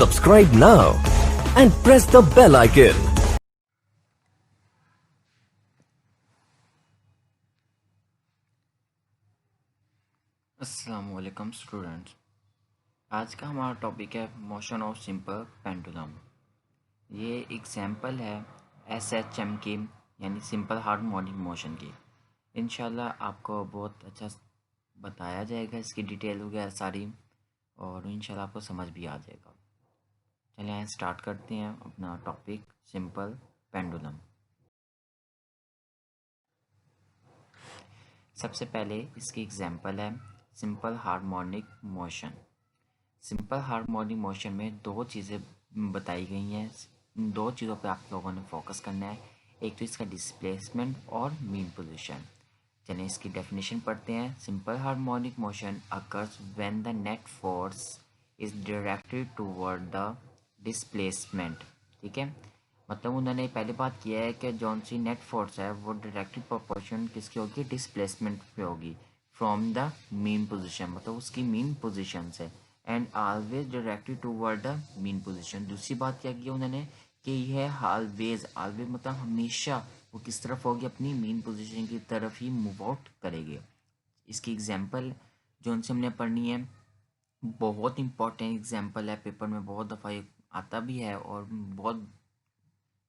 Subscribe now and press the bell icon. अस्सलाम वालेकुम students. आज का हमारा टॉपिक है मोशन ऑफ सिंपल पेंडुलम। ये एग्जाम्पल है SHM की, यानी सिंपल हार्मोनिक मोशन की। इंशाल्लाह आपको बहुत अच्छा बताया जाएगा, इसकी डिटेल वगैरह सारी, और इंशाल्लाह आपको समझ भी आ जाएगा। चलिए स्टार्ट करते हैं अपना टॉपिक सिंपल पेंडुलम। सबसे पहले इसकी एग्जाम्पल है simple harmonic motion. Simple harmonic motion में दो चीज़ें बताई गई हैं। इन दो चीज़ों पे आप लोगों ने फोकस करना है, एक तो इसका डिस्प्लेसमेंट और मीन पोजीशन। चलिए इसकी डेफिनेशन पढ़ते हैं। Simple harmonic motion occurs when the net force is directed toward the displacement. ठीक है, मतलब उन्होंने पहले बात किया है कि जौन सी नेट फोर्स है वो डायरेक्टली प्रोपोर्शन किसकी होगी, डिस्प्लेसमेंट पे होगी फ्रॉम द मीन पोजीशन, मतलब उसकी मीन पोजीशन से, and always directed toward the mean position. दूसरी बात क्या की उन्होंने कि यह ऑलवेज ऑलवेज मतलब हमेशा वो किस तरफ होगी, अपनी मीन पोजीशन की तरफ ही मूव आउट करेगी। इसकी एग्जांपल जो उनसे हमने पढ़नी है, बहुत इंपॉर्टेंट एग्जांपल है, पेपर में बहुत दफ़ा ये आता भी है और बहुत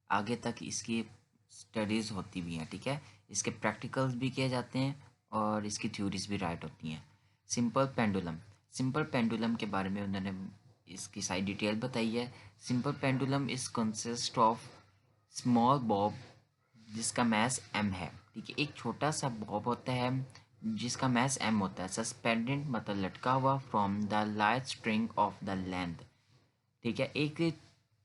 आगे तक इसकी स्टडीज़ होती भी हैं। ठीक है, इसके प्रैक्टिकल्स भी किए जाते हैं और इसकी थ्योरीज भी राइट होती हैं। Simple pendulum. सिंपल पेंडुलम के बारे में उन्होंने इसकी सारी डिटेल बताई है। Simple pendulum is consist of small Bob जिसका मैस m है। ठीक है, एक छोटा सा बॉब होता है जिसका मैस m होता है, सस्पेंडेड मतलब लटका हुआ from the light string of the length. ठीक है, एक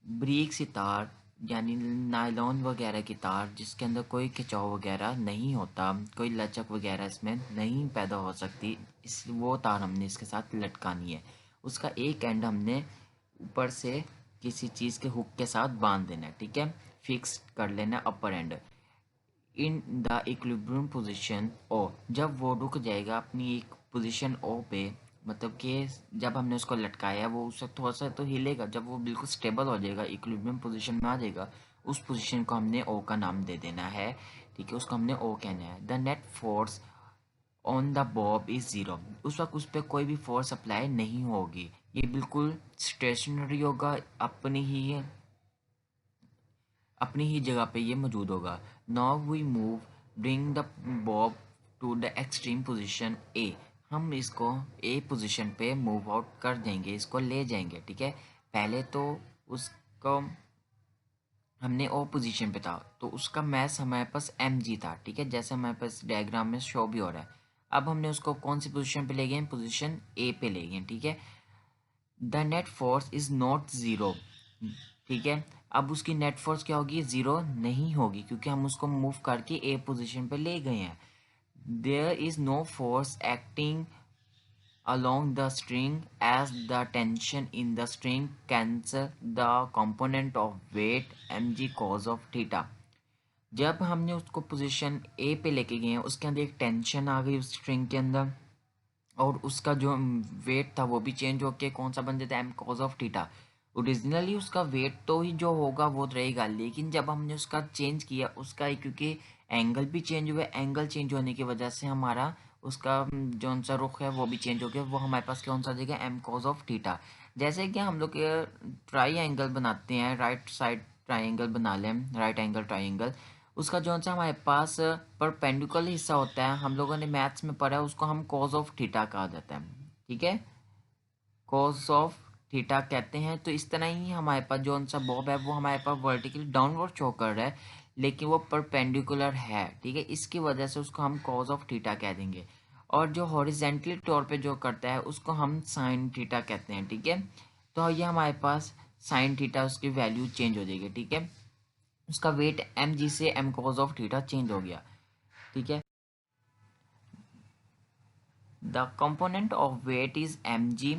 ब्रीक सी तार यानी नायलॉन वगैरह की तार जिसके अंदर कोई खिंचाव वगैरह नहीं होता, कोई लचक वगैरह इसमें नहीं पैदा हो सकती, इस वो तार हमने इसके साथ लटकानी है। उसका एक एंड हमने ऊपर से किसी चीज़ के हुक के साथ बांध देना है। ठीक है, फिक्स कर लेना upper end in the equilibrium position O. जब वो रुक जाएगा अपनी एक पोजीशन ओ पे, मतलब कि जब हमने उसको लटकाया वो उससे थोड़ा सा तो हिलेगा, जब वो बिल्कुल स्टेबल हो जाएगा, इक्विलिब्रियम पोजीशन में आ जाएगा, उस पोजीशन को हमने ओ का नाम दे देना है। ठीक है, उसको हमने ओ कहना है। The net force on the Bob is zero. उस वक्त उस पर कोई भी फोर्स अप्लाई नहीं होगी, ये बिल्कुल स्टेशनरी होगा, अपनी ही जगह पे ये मौजूद होगा। Now we move bring the bob to the extreme position A. हम इसको ए पोजीशन पे मूव आउट कर देंगे, इसको ले जाएंगे। ठीक है, पहले तो उसको हमने ओ पोजीशन पे था तो उसका मैस हमारे पास एम जी था। ठीक है, जैसे हमारे पास डायग्राम में शो भी हो रहा है। अब हमने उसको कौन सी पोजीशन पे ले गए, पोजीशन ए पे ले गए। ठीक है, the net force is not zero. ठीक है, अब उसकी नेट फोर्स क्या होगी, ज़ीरो नहीं होगी, क्योंकि हम उसको मूव करके ए पोजीशन पे ले गए हैं। There is no force acting along the string as the tension in the string cancel the component of weight mg cos of theta। जब हमने उसको पोजीशन ए पे लेके गए हैं, उसके अंदर एक टेंशन आ गई उस स्ट्रिंग के अंदर, और उसका जो वेट था वो भी चेंज होके कौन सा बन जाता है, m cos of theta. Originally उसका वेट तो ही जो होगा वो रहेगा, लेकिन जब हमने उसका चेंज किया उसका क्योंकि एंगल भी चेंज हुआ, एंगल चेंज होने की वजह से हमारा उसका जो सा रुख है वो भी चेंज हो गया, वो हमारे पास कौन सा आ जाएगा, एम कॉज ऑफ थीटा। जैसे कि हम लोग ट्राई एंगल बनाते हैं, राइट साइड ट्राइंगल बना लें, राइट एंगल ट्राइंगल, उसका जो सा हमारे पास परपेंडिकुलर हिस्सा होता है, हम लोगों ने मैथ्स में पढ़ा है, उसको हम कॉज ऑफ थीटा कहा जाता है। ठीक है, कॉज ऑफ थीटा कहते हैं। तो इस तरह ही हमारे पास जो सा बॉब है वो हमारे पास वर्टिकली डाउनवर्ड शो कर रहा है, लेकिन वो परपेंडिकुलर है। ठीक है, इसकी वजह से उसको हम कॉज ऑफ थीटा कह देंगे। और जो हॉरिजेंटली तौर पे जो करता है उसको हम साइन थीटा कहते हैं। ठीक है, तो ये हमारे पास साइन थीटा उसकी वैल्यू चेंज हो जाएगी। ठीक है, उसका वेट एम जी से m cos of theta change हो गया। ठीक है, the component of weight is m g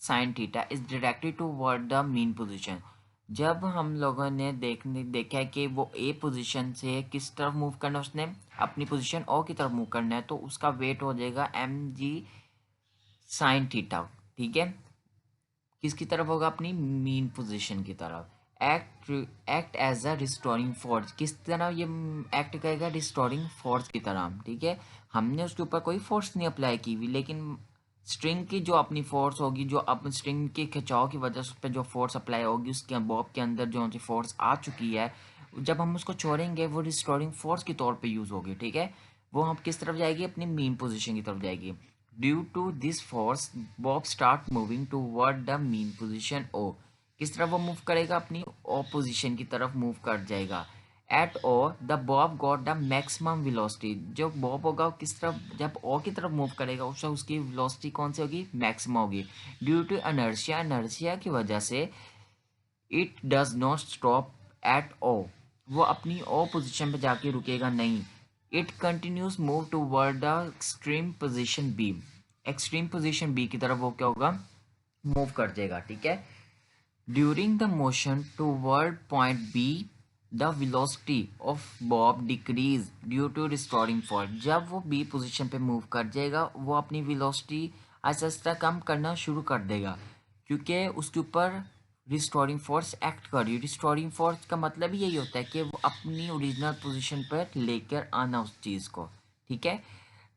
sine theta is directed toward the mean position. जब हम लोगों ने देखा है कि वो ए पोजीशन से किस तरफ मूव करना है, उसने अपनी पोजीशन ओ की तरफ मूव करना है, तो उसका वेट हो जाएगा एम जी साइन थीटा। ठीक है, किसकी तरफ होगा, अपनी मीन पोजीशन की तरफ। Act as a restoring force, किस तरह ये एक्ट करेगा, रिस्टोरिंग फोर्स की तरह, ठीक है। हमने उसके ऊपर कोई फोर्स नहीं अप्लाई की हुई, लेकिन स्ट्रिंग की जो अपनी फोर्स होगी, जो अपनी स्ट्रिंग के खिंचाव की वजह से उस पर जो फोर्स अप्लाई होगी, उसके बॉब के अंदर जो सी फोर्स आ चुकी है, जब हम उसको छोड़ेंगे वो रिस्टोरिंग फोर्स के तौर पे यूज़ होगी, ठीक है। वो हम किस तरफ जाएगी, अपनी मीन पोजीशन की तरफ जाएगी। Due to this force bob start moving toward the mean position O, किस तरफ वो मूव करेगा, अपनी ओ पोजीशन की तरफ मूव कर जाएगा। At O the bob got the maximum velocity, जो बॉब होगा किस तरफ, जब ओ की तरफ मूव करेगा उसकी वेलोसिटी कौन सी होगी, मैक्सिमम होगी। ड्यू टू इनर्शिया, इनर्शिया की वजह से it does not stop at O, वो अपनी ओ पोजीशन पे जाके रुकेगा नहीं। It continues move toward the extreme position B, extreme position B की तरफ वो क्या होगा, मूव कर जाएगा, ठीक है। During the motion toward point B the velocity of bob decrease due to restoring force, जब वो बी पोजीशन पे मूव कर जाएगा वो अपनी वेलोसिटी आहिस्ता आहिस्ता कम करना शुरू कर देगा, क्योंकि उसके ऊपर रिस्टोरिंग फोर्स एक्ट कर रही है। रिस्टोरिंग फोर्स का मतलब यही होता है कि वो अपनी ओरिजिनल पोजीशन पर लेकर आना उस चीज़ को, ठीक है।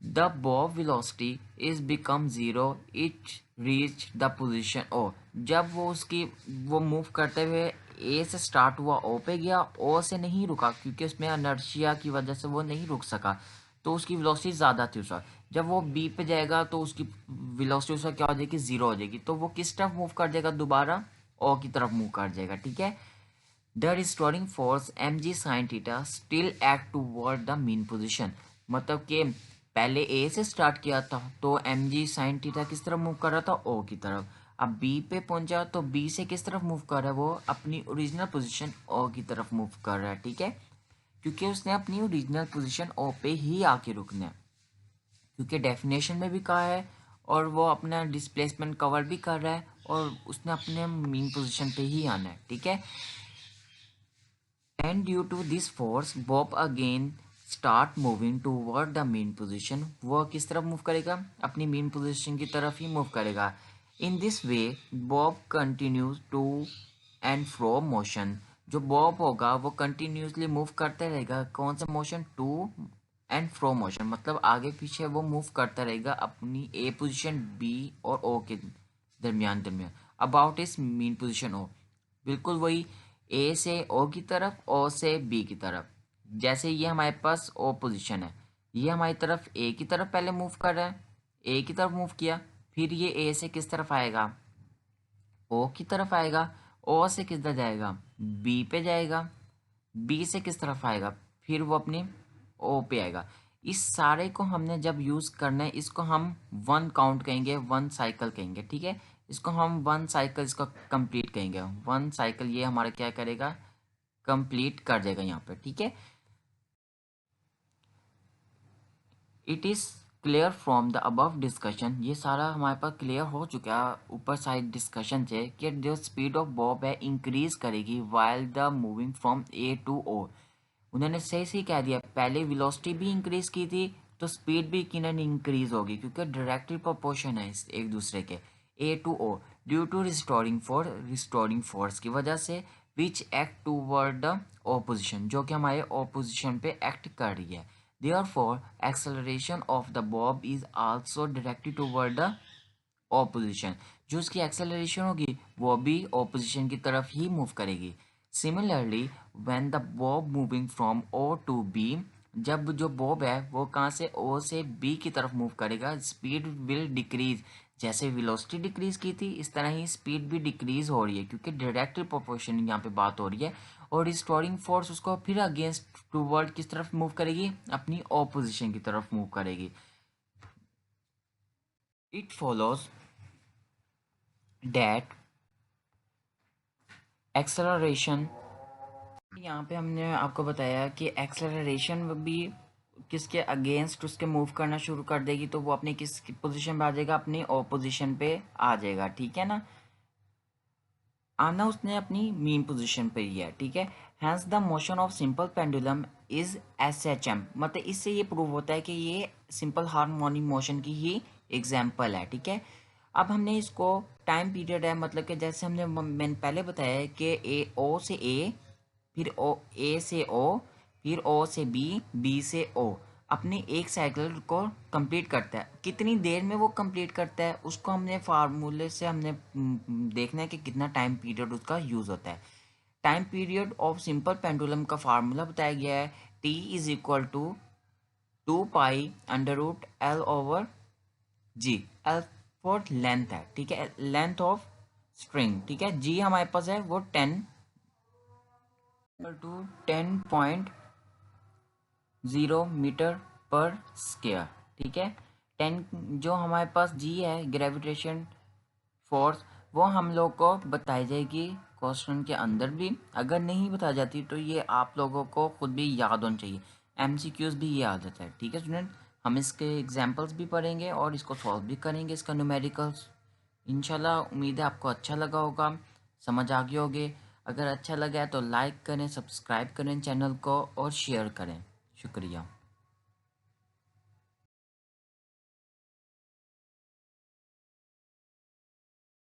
The bob velocity is become zero it reach the position O, जब वो मूव करते हुए ए से स्टार्ट हुआ, ओ पे गया, ओ से नहीं रुका क्योंकि उसमें इनर्शिया की वजह से वो नहीं रुक सका, तो उसकी वेलोसिटी ज़्यादा थी उसका। जब वो बी पे जाएगा तो उसकी वेलोसिटी उसका क्या हो जाएगी, ज़ीरो हो जाएगी, तो वो किस तरफ मूव कर जाएगा, दोबारा ओ की तरफ मूव कर जाएगा, ठीक है। The restoring force m g sine theta still act toward the mean position, मतलब कि पहले ए से स्टार्ट किया था तो एम जी साइन थीटा किस तरफ मूव कर रहा था, ओ की तरफ। अब बी पे पहुंचा तो बी से किस तरफ मूव कर रहा है, वो अपनी ओरिजिनल पोजीशन ओ की तरफ मूव कर रहा है, ठीक है, क्योंकि उसने अपनी ओरिजिनल पोजीशन ओ पे ही आके रुकना है, क्योंकि डेफिनेशन में भी कहा है और वो अपना डिस्प्लेसमेंट कवर भी कर रहा है और उसने अपने मीन पोजीशन पे ही आना है, ठीक है। And due to this force bob again start moving toward the mean position, वो किस तरफ मूव करेगा, अपनी मेन पोजीशन की तरफ ही मूव करेगा। In this way bob continues to and fro motion, जो बॉब होगा वो कंटिन्यूसली मूव करते रहेगा, कौन सा motion, to and fro motion, मतलब आगे पीछे वो मूव करता रहेगा अपनी ए पोजीशन बी और ओ के दरमियान अबाउट इस मीन पोजीशन ओ, बिल्कुल वही ए से ओ की तरफ, ओ से बी की तरफ। जैसे ये हमारे पास ओ पोजीशन है, ये हमारी तरफ ए की तरफ पहले मूव कर रहा है, ए की तरफ मूव किया, फिर ये ए से किस तरफ आएगा, ओ की तरफ आएगा, ओ से किधर जाएगा, बी पे जाएगा, बी से किस तरफ आएगा, फिर वो अपनी ओ पे आएगा। इस सारे को हमने जब यूज़ करना है, इसको हम वन काउंट कहेंगे, वन साइकिल कहेंगे, ठीक है। इसको हम वन साइकिल इसको कंप्लीट कहेंगे, वन साइकिल ये हमारा क्या करेगा, कंप्लीट कर देगा यहाँ पे, ठीक है। It is clear from the above discussion, ये सारा हमारे पास क्लियर हो चुका है ऊपर साइड डिस्कशन से, कि जो स्पीड ऑफ बॉब है इंक्रीज करेगी while the moving from A to O. उन्होंने सही सही कह दिया, पहले वेलोसिटी भी इंक्रीज की थी तो स्पीड भी यकीनन इंक्रीज होगी, क्योंकि डायरेक्टली प्रोपोर्शन है इस एक दूसरे के, A to O, due to restoring force की वजह से, which act toward the opposition, जो कि हमारे ऑपोजिशन पे एक्ट कर रही है। Therefore, acceleration of the bob is also directed toward the opposition, जो उसकी acceleration होगी वो भी opposition की तरफ ही move करेगी। Similarly, when the bob moving from O to B, जब जो bob है वो कहाँ से O से B की तरफ move करेगा, speed will decrease, जैसे velocity decrease की थी इस तरह ही speed भी decrease हो रही है, क्योंकि direct proportion यहाँ पे बात हो रही है। और रिस्टोरिंग फोर्स उसको फिर अगेंस्ट टूवर्ड किस तरफ मूव करेगी, अपनी ऑपोजिशन की तरफ मूव करेगी। इट फॉलोज डैट एक्सेलरेशन, यहाँ पे हमने आपको बताया कि एक्सेलरेशन भी किसके अगेंस्ट उसके मूव करना शुरू कर देगी, तो वो अपनी किस पोजीशन पे आ जाएगा, अपनी ऑपोजिशन पे आ जाएगा, ठीक है ना। आना उसने अपनी मीन पोजीशन पे ही है, ठीक है। Hence the motion of simple pendulum is SHM, मतलब इससे ये प्रूव होता है कि ये सिंपल हार्मोनिक मोशन की ही एग्जाम्पल है, ठीक है। अब हमने इसको टाइम पीरियड है, मतलब कि जैसे मैंने पहले बताया है कि ओ से ए, फिर ए से ओ, फिर ओ से बी से ओ अपने एक साइकिल को कंप्लीट करता है। कितनी देर में वो कंप्लीट करता है उसको हमने फार्मूले से हमने देखना है कि कितना टाइम पीरियड उसका यूज़ होता है। Time period of simple pendulum का फार्मूला बताया गया है, T is equal to 2 pi √L/G। L for length है, ठीक है, लेंथ ऑफ स्ट्रिंग, ठीक है। जी हमारे पास है वो 10 मीटर पर स्क्वायर, ठीक है। 10 जो हमारे पास जी है ग्रेविटेशन फोर्स, वो हम लोग को बताई जाएगी क्वेश्चन के अंदर भी। अगर नहीं बताई जाती तो ये आप लोगों को खुद भी याद होना चाहिए, एमसीक्यूज भी ये आ जाता है, ठीक है स्टूडेंट। हम इसके एग्जांपल्स भी पढ़ेंगे और इसको सॉल्व भी करेंगे, इसका न्यूमेरिकल्स। इंशाल्लाह उम्मीद है आपको अच्छा लगा होगा, समझ आ गए होगे। अगर अच्छा लगा है तो लाइक करें, सब्सक्राइब करें चैनल को और शेयर करें। शुक्रिया।